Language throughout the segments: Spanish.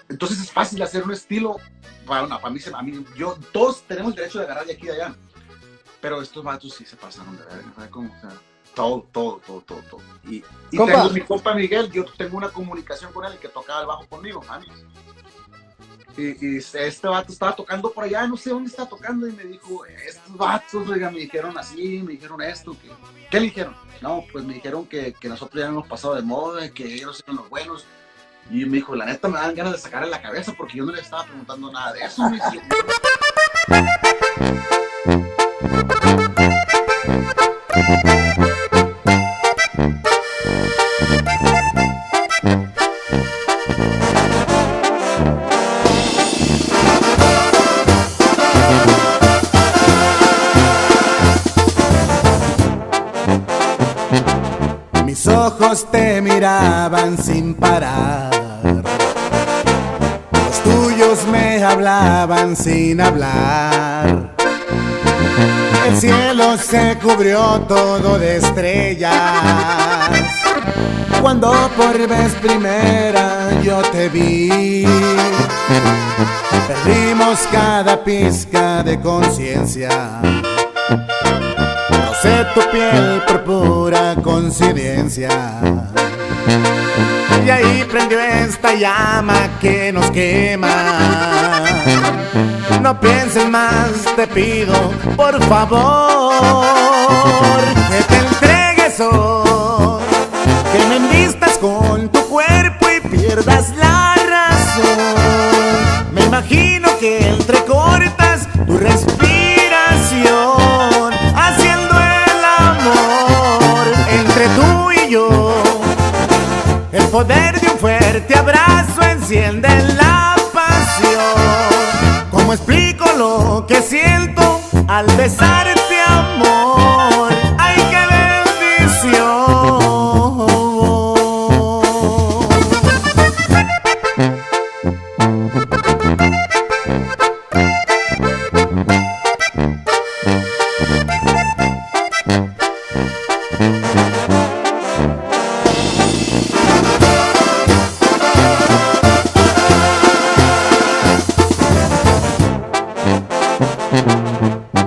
Entonces es fácil hacer un estilo para mí, todos tenemos derecho de agarrar de aquí y de allá, pero estos vatos sí se pasaron de verga, ¿sabes cómo? O sea, todo. Y tengo mi compa Miguel, yo tengo una comunicación con él que tocaba el bajo conmigo, años. Y este vato estaba tocando por allá, no sé dónde estaba tocando, y me dijo, estos vatos, oiga, me dijeron así, me dijeron esto, ¿qué le dijeron? No, pues me dijeron que nosotros ya hemos pasado de moda, que ellos eran los buenos. Y me dijo, la neta me dan ganas de sacarle la cabeza porque yo no le estaba preguntando nada de eso. Mis ojos te miraban sin parar, los tuyos me hablaban sin hablar. El cielo se cubrió todo de estrellas cuando por vez primera yo te vi. Perdimos cada pizca de conciencia, rocé tu piel por pura coincidencia, y ahí prendió esta llama que nos quema. No pienses más, te pido, por favor, que te entregues hoy, que me envistas con tu cuerpo y pierdas la razón. Me imagino que entrecortas tu respiración, haciendo el amor entre tú y yo. El poder de un fuerte abrazo enciende la pasión. ¿Cómo explico lo que siento al besarte, amor? ¡Ay, qué bendición!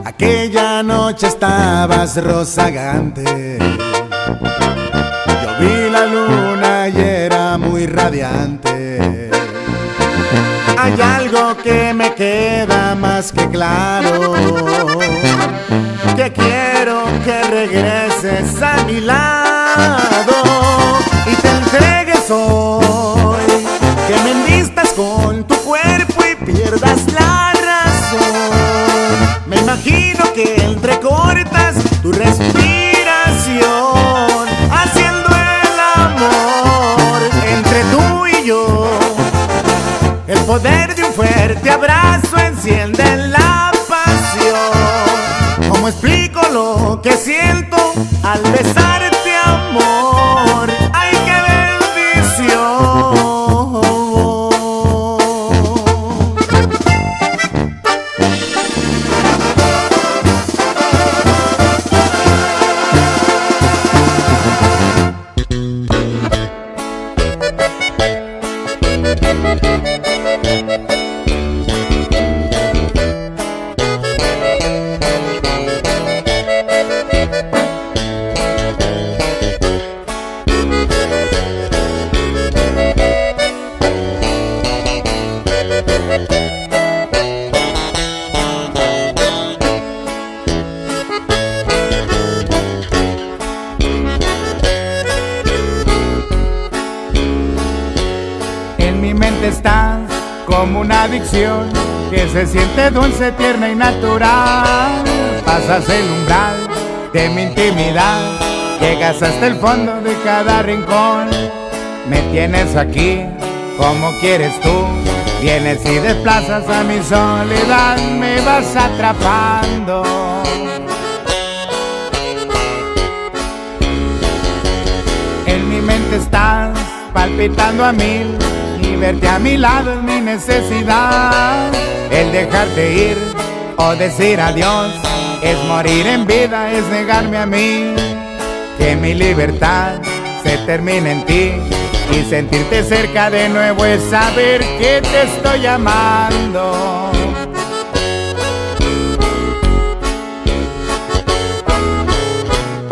Aquella noche estabas rozagante, yo vi la luna y era muy radiante. Hay algo que me queda más que claro, que quiero que regreses a mi lado y te entregues hoy, que me envistas con tu cuerpo y pierdas la razón. Me imagino que entrecortas tu respiración, haciendo el amor entre tú y yo. El poder de un fuerte abrazo enciende la pasión. ¿Cómo explico lo que siento al besarte, amor? ¡Ay, qué bendición! Estás como una adicción que se siente dulce, tierna y natural. Pasas el umbral de mi intimidad, llegas hasta el fondo de cada rincón. Me tienes aquí como quieres tú, vienes y desplazas a mi soledad, me vas atrapando. En mi mente estás palpitando a mil, y verte a mi lado es mi necesidad. El dejarte ir o decir adiós es morir en vida, es negarme a mí. Que mi libertad se termine en ti y sentirte cerca de nuevo es saber que te estoy amando.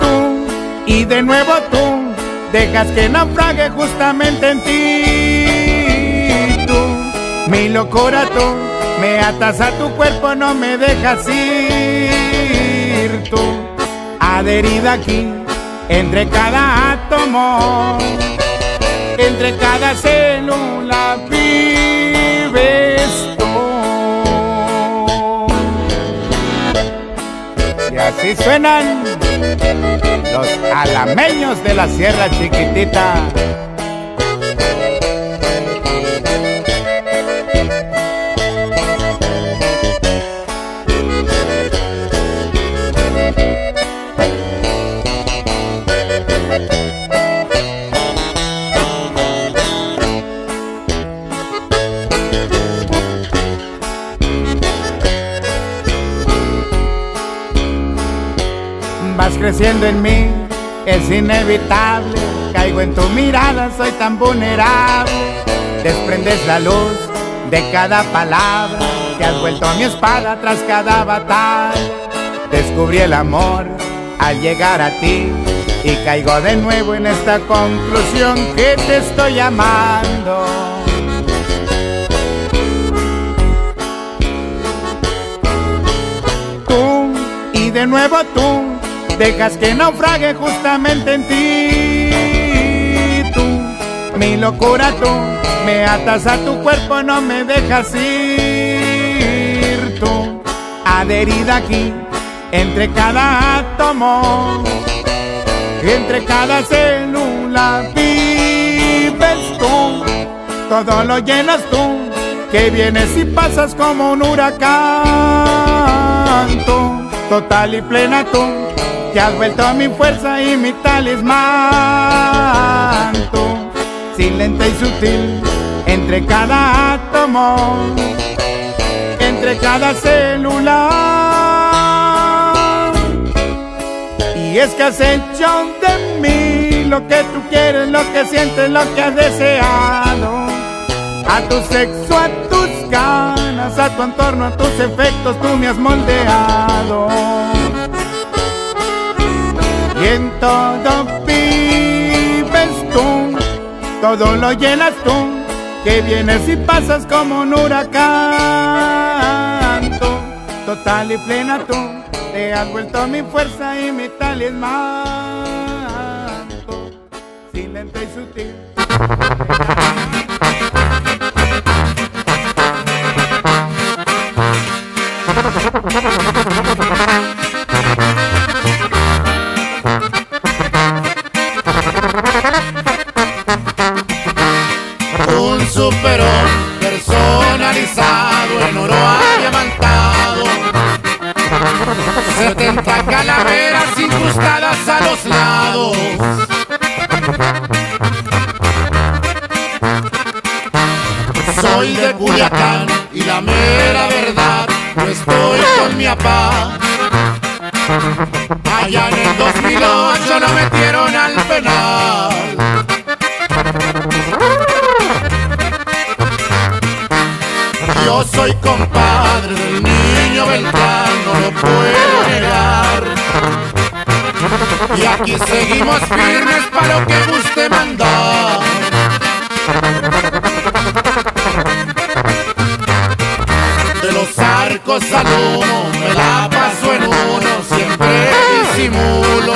Tú, y de nuevo tú, dejas que naufrague justamente en ti. Tú, mi locura tú, me atas a tu cuerpo, no me dejas ir. Tú, adherida aquí, entre cada átomo, entre cada célula vives tú. Y así suenan los alameños de la Sierra Chiquitita. Vas creciendo en mí, es inevitable. Caigo en tu mirada, soy tan vulnerable. Desprendes la luz de cada palabra. Te has vuelto mi espada tras cada batalla. Descubrí el amor al llegar a ti y caigo de nuevo en esta conclusión que te estoy amando. Tú, y de nuevo tú, dejas que naufrague justamente en ti. Tú, mi locura tú, me atas a tu cuerpo, no me dejas ir. Tú, adherida aquí, entre cada átomo, entre cada célula vives tú. Todo lo llenas tú, que vienes y pasas como un huracán. Tú, total y plena tú, que has vuelto mi fuerza y mi talismán. Tú, silente y sutil, entre cada átomo, entre cada célula. Y es que has hecho de mí lo que tú quieres, lo que sientes, lo que has deseado. A tu sexo, a tus ganas, a tu entorno, a tus efectos, tú me has moldeado. Y en todo vives tú, todo lo llenas tú, que vienes y pasas como un huracán. Tú, total y plena tú, te has vuelto mi fuerza y mi talismán. Tú, silente y sutil. Un superón personalizado en oro diamantado, 70 calaveras incrustadas a los lados. Soy de Culiacán y la mera verdad, no estoy con mi papá. Allá en el 2008 lo metieron al penal. Yo soy compadre del niño Beltrán, no lo puedo negar. Y aquí seguimos firmes para lo que guste mandar. De los arcos al humo, me la paso en uno, siempre disimulo.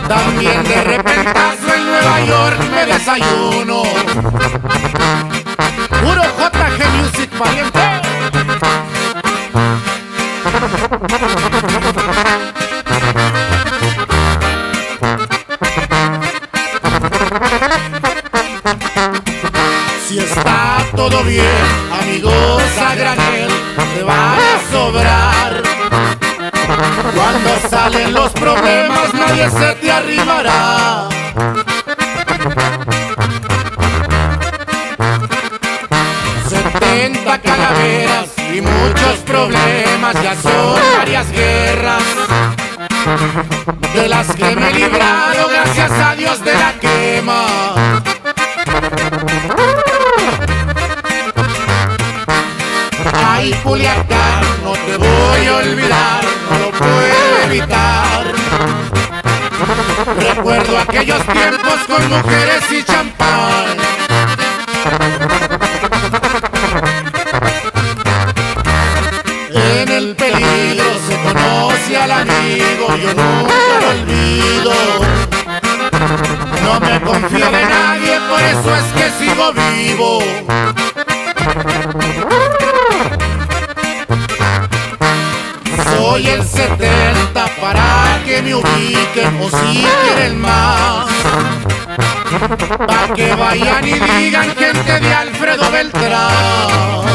También de repentazo en Nueva York me desayuno. Puro JG Music, pariente. Si está todo bien, amigos a granel, te van a sobrar. Cuando salen los problemas, nadie se te arrimará. 70 calaveras y muchos problemas, ya son varias guerras. de las que me he librado, gracias a Dios, de la quema. Ay, Culiacán, no te voy a olvidar, no lo puedo evitar. Recuerdo aquellos tiempos con mujeres y champán. En el peligro se conoce al amigo, yo nunca lo olvido. No me confío de nadie, por eso es que sigo vivo. Soy el 70 para que me ubiquen, o si quieren más, pa' que vayan y digan gente de Alfredo Beltrán.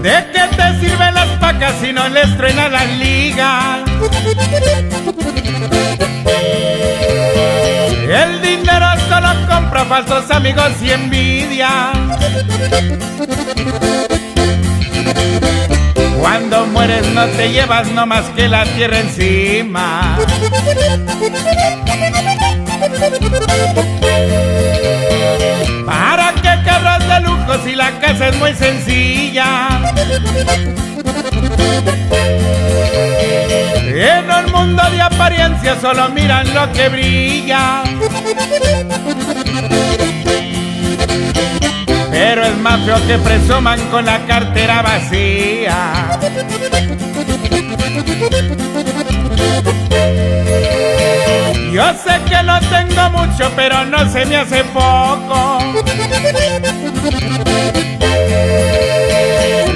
¿De qué te sirven las pacas si no les truena las ligas? El dinero solo compra falsos amigos y envidia. Cuando mueres no te llevas no más que la tierra encima. ¿Para qué carros de lujo si la casa es muy sencilla? En un mundo de apariencia solo miran lo que brilla. Pero es más feo que presuman con la cartera vacía. Yo sé que no tengo mucho, pero no se me hace poco.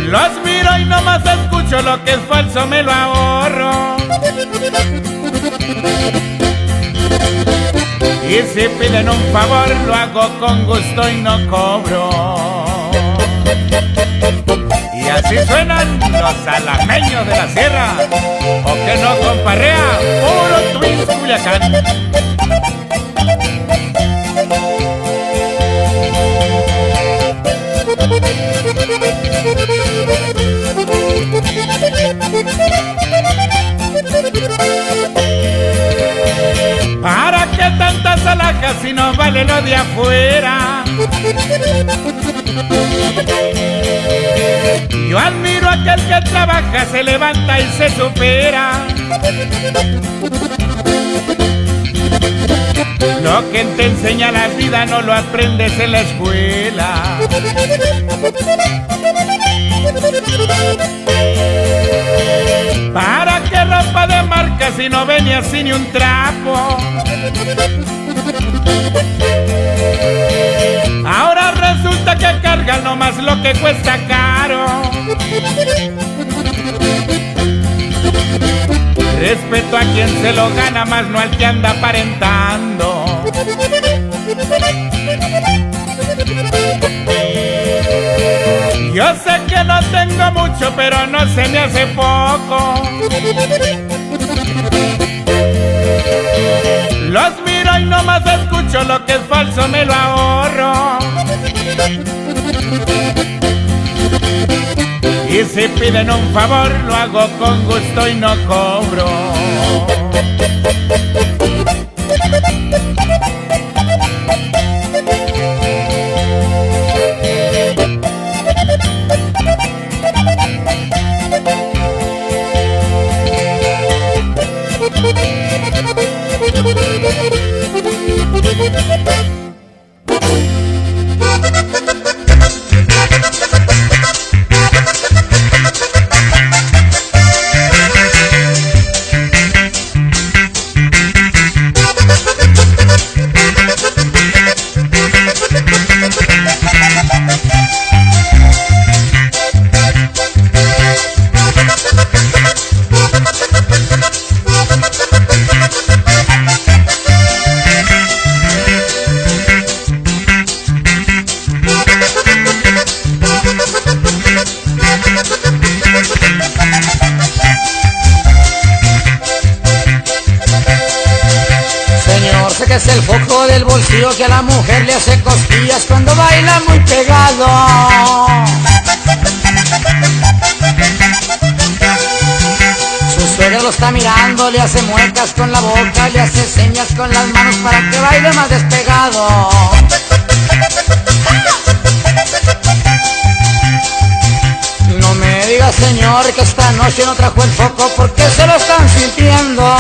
Los miro y nomás escucho, lo que es falso me lo ahorro. Y si piden un favor, lo hago con gusto y no cobro. Y así suenan los alameños de la sierra. O que no comparrea, puro Twins Culiacán. ¿Para qué tantas alhajas si no vale lo de afuera? Yo admiro a aquel que trabaja, se levanta y se supera. Lo que te enseña la vida no lo aprendes en la escuela. ¿Para qué ropa de marca si no venía así ni un trapo? Ahora resulta que cargan nomás lo que cuesta caro. Respeto a quien se lo gana, más no al que anda aparentando. Yo sé que no tengo mucho, pero no se me hace poco. Los miro y nomás escucho, lo que es falso me lo ahorro. Y si piden un favor, lo hago con gusto y no cobro. que es el foco del bolsillo que a la mujer le hace cosquillas cuando baila muy pegado. Su suegra lo está mirando, le hace muecas con la boca, le hace señas con las manos para que baile más despegado. No me diga, señor, que esta noche no trajo el foco porque se lo están sintiendo.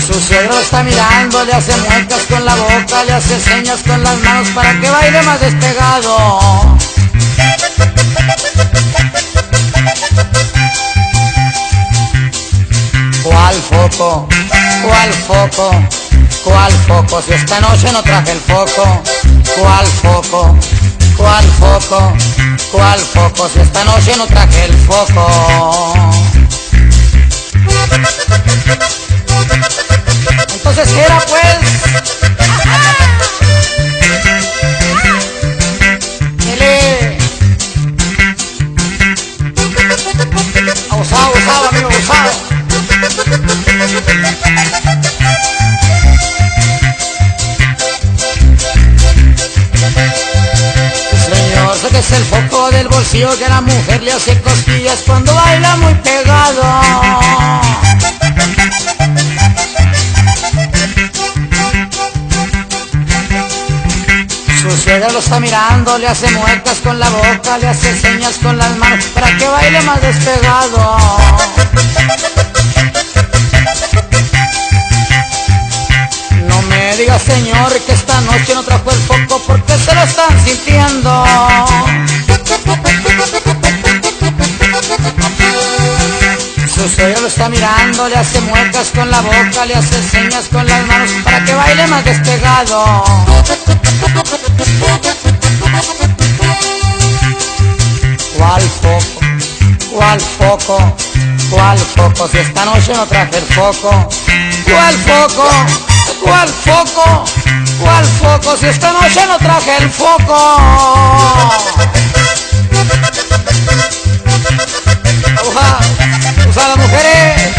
Su suegro lo está mirando, le hace muecas con la boca, le hace señas con las manos para que baile más despegado. ¿Cuál foco? ¿Cuál foco? ¿Cuál foco? Si esta noche no traje el foco. ¿Cuál foco? ¿Cuál foco? ¿Cuál foco? Si esta noche no traje el foco. Entonces, ¿qué era pues? Dile. Abusado, abusado, amigo, abusado. Señor, sé que es el foco del bolsillo que a la mujer le hace cosquillas cuando baila muy pegado. Su suegra lo está mirando, le hace muecas con la boca, le hace señas con las manos para que baile más despegado. No me diga, señor, que esta noche no trajo el foco porque se lo están sintiendo. Su suegra lo está mirando, le hace muecas con la boca, le hace señas con las manos para que baile más despegado. ¿Cuál foco? ¿Cuál foco? ¿Cuál foco? Si esta noche no traje el foco. ¿Cuál foco? ¿Cuál foco? ¿Cuál foco? Si esta noche no traje el foco. Uja, usa las mujeres.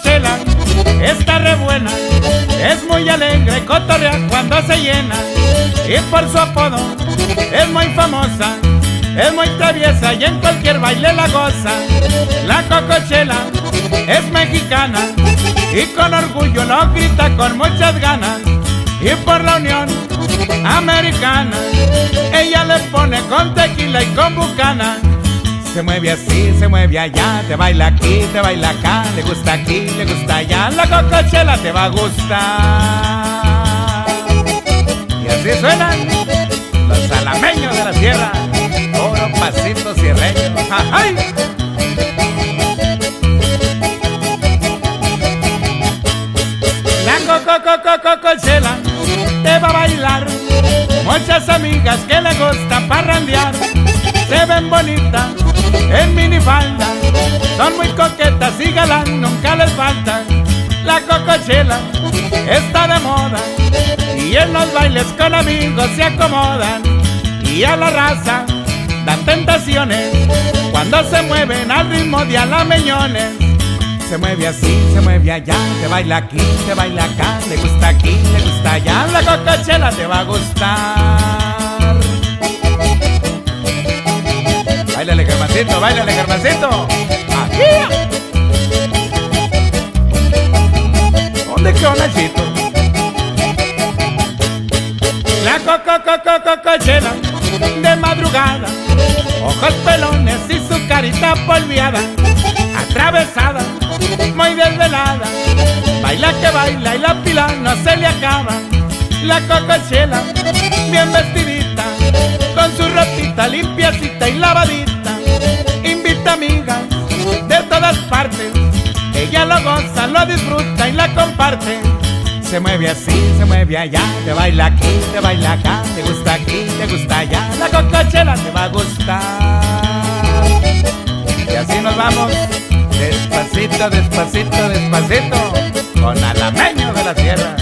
Chela está re buena, es muy alegre, cotorrea cuando se llena. Y por su apodo es muy famosa, es muy traviesa y en cualquier baile la goza. La Cocochela es mexicana y con orgullo lo grita con muchas ganas. Y por la Unión Americana ella le pone con tequila y con bucana. Se mueve así, se mueve allá, te baila aquí, te baila acá, le gusta aquí, le gusta allá. La Cocochela te va a gustar. Y así suenan los alameños de la sierra, oro, pasito, sierreño. ¡Ay! La Cocochela te va a bailar, muchas amigas que le gusta parrandear. Se ven bonitas en minifalda, son muy coquetas y galán nunca les falta. La Cocochela está de moda y en los bailes con amigos se acomodan. Y a la raza dan tentaciones cuando se mueven al ritmo de alameñones. Se mueve así, se mueve allá, te baila aquí, te baila acá, le gusta aquí, le gusta allá. La Cocochela te va a gustar. Báilale, Germancito, báilale, Germancito. Aquí. ¿Dónde quedó Nachito? La Cocochela de madrugada, ojos pelones y su carita polviada, atravesada, muy desvelada, baila que baila y la pila no se le acaba. La Cocochela, bien vestidita, con su ropita limpiacita y lavadita, invita amigas de todas partes. Ella lo goza, lo disfruta y la comparte. Se mueve así, se mueve allá, te baila aquí, te baila acá, te gusta aquí, te gusta allá. La Cocochela te va a gustar. Y así nos vamos, despacito, despacito, despacito, con Alameño de la Sierra.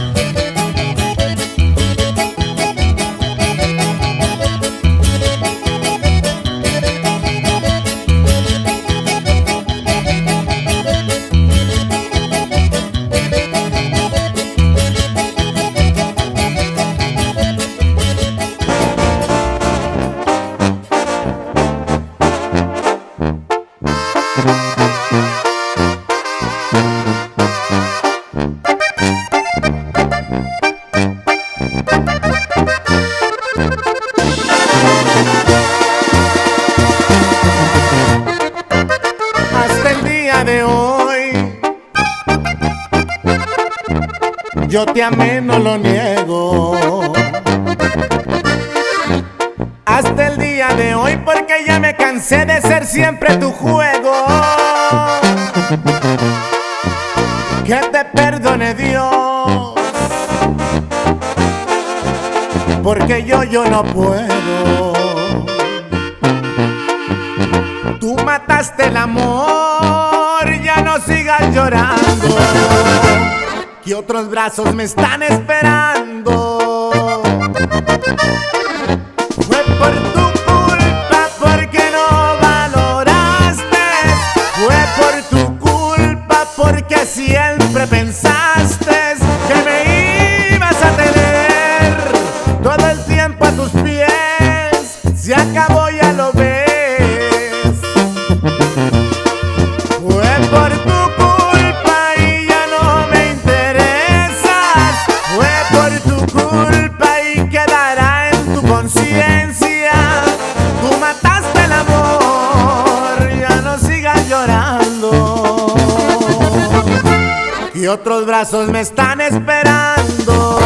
Yo te amé, no lo niego. Hasta el día de hoy, porque ya me cansé de ser siempre tu juego. Que te perdone Dios, porque yo no puedo. Tú mataste el amor, ya no sigas llorando, que otros brazos me están esperando. Fue por tu culpa, porque no valoraste. Fue por tu culpa, porque siempre pensaste que me ibas a tener todo el tiempo a tus pies. Se acabó, ya lo ves. Fue por tu culpa y ya no me interesas. Fue por tu culpa y quedará en tu conciencia. Tú mataste el amor, ya no sigas llorando, y otros brazos me están esperando.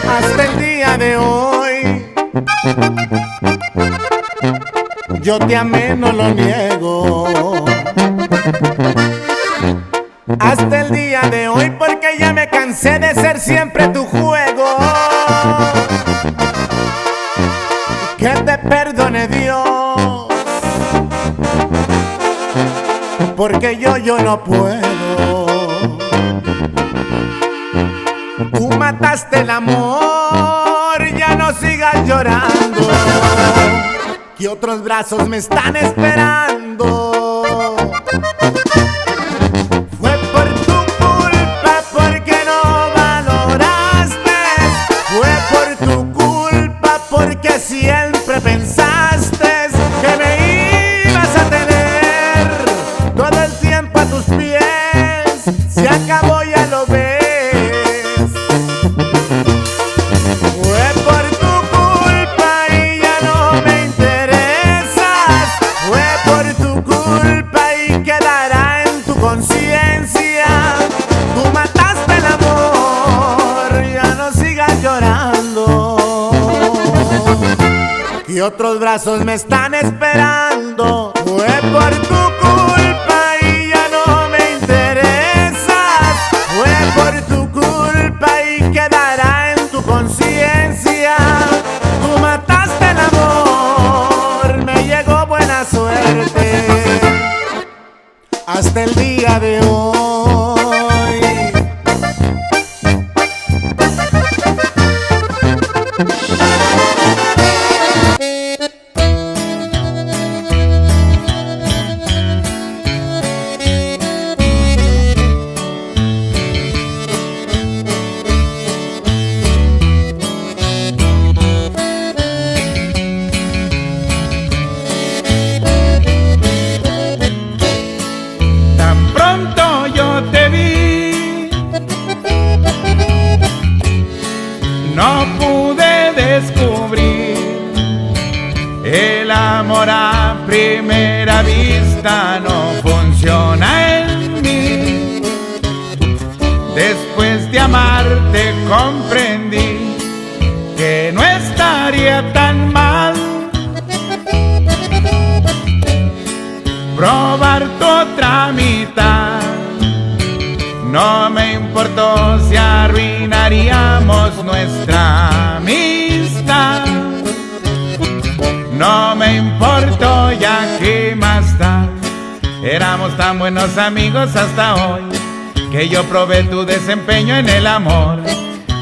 Hasta el día de hoy, yo te amé, no lo niego. Hasta el día de hoy, porque ya me cansé de ser siempre tu juego. Que te perdone Dios, porque yo no puedo. Tú mataste el amor, ya no sigas llorando, que otros brazos me están esperando. Fue por tu culpa, porque no valoraste. Fue por tu culpa, porque siempre pensaste que me ibas a tener todo el tiempo a tus pies. Se acabó, ya lo ves. Fue por tu culpa y ya no me interesas. Fue por tu culpa y quedará en tu conciencia. Tú mataste el amor, ya no sigas llorando, y otros brazos me están esperando. Fue por tu culpa y ya no me interesas. Fue por tu culpa y quedará en tu conciencia. Tú mataste el amor, me llegó buena suerte hasta el día de hoy. Tan pronto no pude descubrir el amor a primera vista, no funciona en mí. Después de amarte comprendí que no estaría tan mal probar tu otra mitad. No me importó si arruinaríamos nuestra amistad. No me importó, ya que más da. Éramos tan buenos amigos hasta hoy que yo probé tu desempeño en el amor.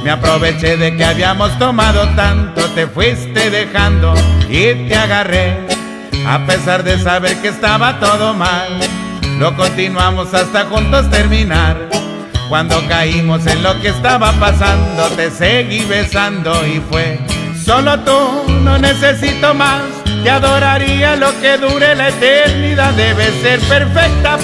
Me aproveché de que habíamos tomado tanto, te fuiste dejando y te agarré. A pesar de saber que estaba todo mal, lo continuamos hasta juntos terminar. Cuando caímos en lo que estaba pasando, te seguí besando y fue solo tú, no necesito más. Te adoraría lo que dure la eternidad. Debes ser perfecta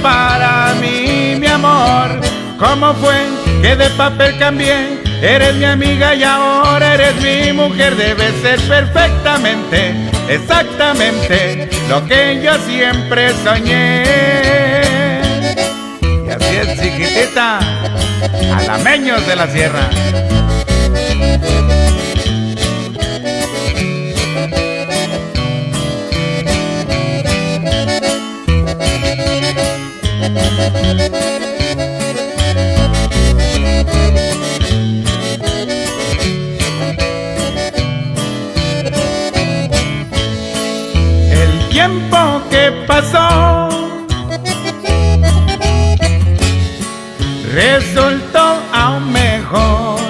para mí, mi amor. ¿Cómo fue que de papel cambié? Eres mi amiga y ahora eres mi mujer. Debes ser perfectamente, exactamente lo que yo siempre soñé. Y así es, chiquitita, alameños de la sierra. El tiempo que pasó resultó aún mejor.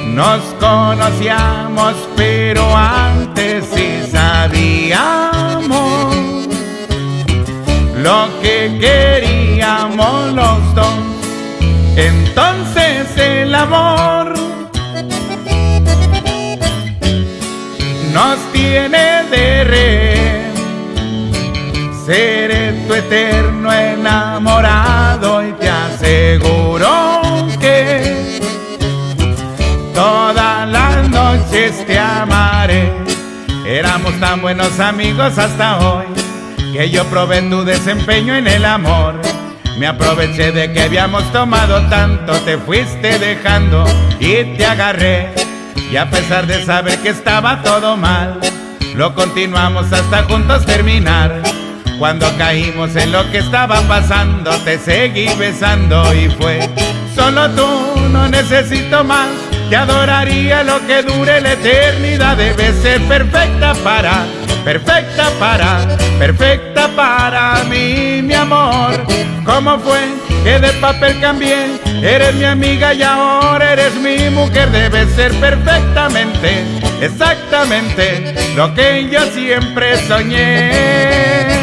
Nos conocíamos, pero antes sí sabíamos lo que queríamos los dos. Entonces el amor nos tiene de rehén. Seré tu eterno enamorado y te aseguro que todas las noches te amaré. Éramos tan buenos amigos hasta hoy que yo probé tu desempeño en el amor. Me aproveché de que habíamos tomado tanto, te fuiste dejando y te agarré. Y a pesar de saber que estaba todo mal, lo continuamos hasta juntos terminar. Cuando caímos en lo que estaba pasando, te seguí besando y fue solo tú, no necesito más. Te adoraría lo que dure la eternidad. Debes ser perfecta para mí, mi amor. ¿Cómo fue que de papel cambié? Eres mi amiga y ahora eres mi mujer. Debes ser perfectamente, exactamente lo que yo siempre soñé.